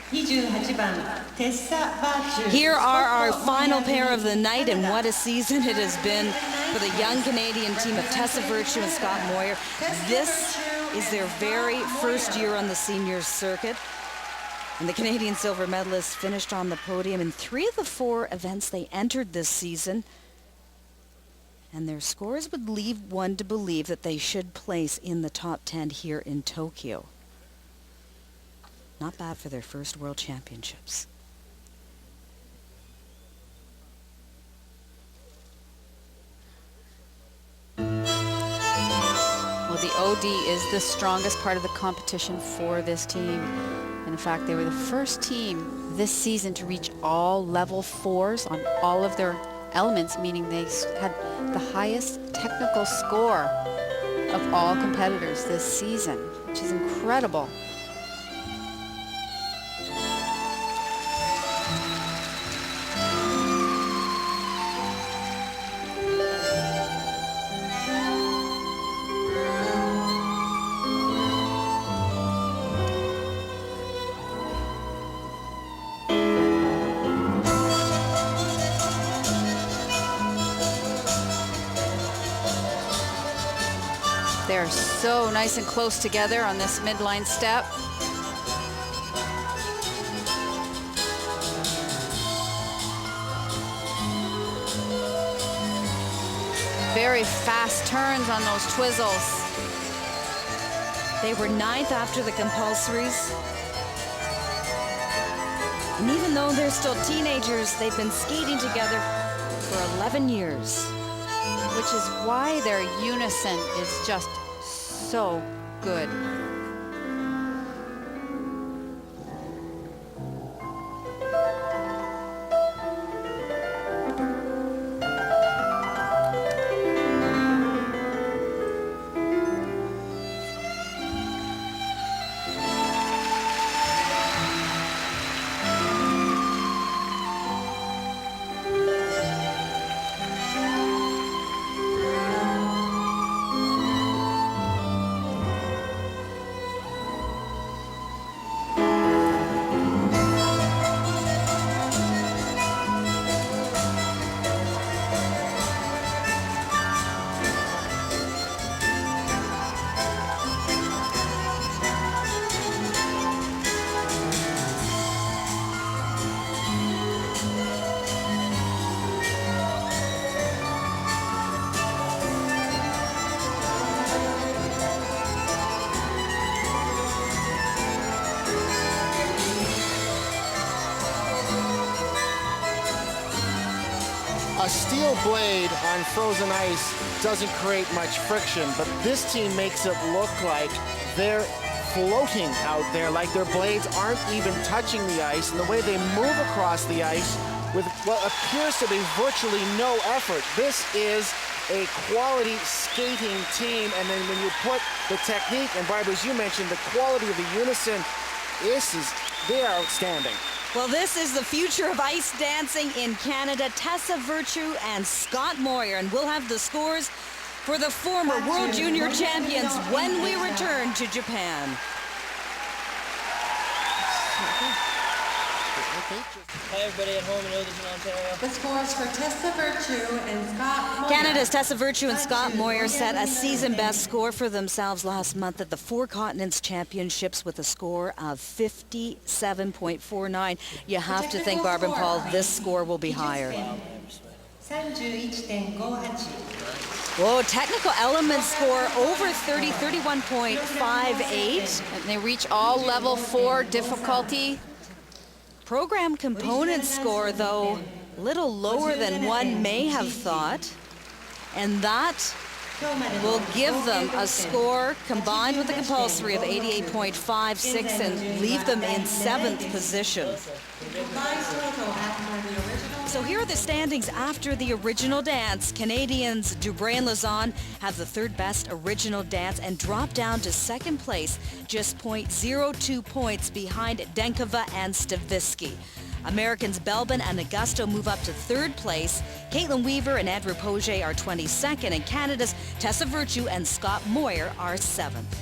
Here are our final pair of the night, and what a season it has been for the young Canadian team of Tessa Virtue and Scott Moir. This is their very first year on the seniors circuit, and the Canadian silver medalists finished on the podium in 3 of the 4 events they entered this season, and their scores would lead one to believe that they should place in the top 10 here in Tokyo. Not bad for their first World Championships. Well, the OD is the strongest part of the competition for this team. And in fact, they were the first team this season to reach all level 4s on all of their elements, meaning they had the highest technical score of all competitors this season, which is incredible. They're so nice and close together on this midline step. Very fast turns on those twizzles. They were 9th after the compulsories. And even though they're still teenagers, they've been skating together for 11 years. Which is why their unison is just so good. A steel blade on frozen ice doesn't create much friction, but this team makes it look like they're floating out there, like their blades aren't even touching the ice, and the way they move across the ice with what appears to be virtually no effort. This is a quality skating team, and then when you put the technique, and Barbara, as you mentioned, the quality of the unison, they're outstanding. Well, this is the future of ice dancing in Canada. Tessa Virtue and Scott Moir, and we'll have the scores for the former World Junior champions when we return to Japan. Hi everybody at home and others in Ontario. The scores for Tessa Virtue and Scott Moir. Canada's Tessa Virtue and Scott Moir set a season-best score for themselves last month at the 4 Continents Championships with a score of 57.49. You have to think, Barb and Paul, this score will be higher. Whoa, technical element score over 30, 31.58. And they reach all level 4 difficulty. Program component score, though, a little lower than one may have thought. And that will give them a score combined with the compulsory of 88.56 and leave them in 7th position. So here are the standings after the original dance. Canadians Dubreuil and Lazan have the 3rd best original dance and drop down to 2nd place, just 0.02 points behind Denkova and Stavisky. Americans Belbin and Augusto move up to 3rd place. Caitlin Weaver and Andrew Poget are 22nd, and Canada's Tessa Virtue and Scott Moir are 7th.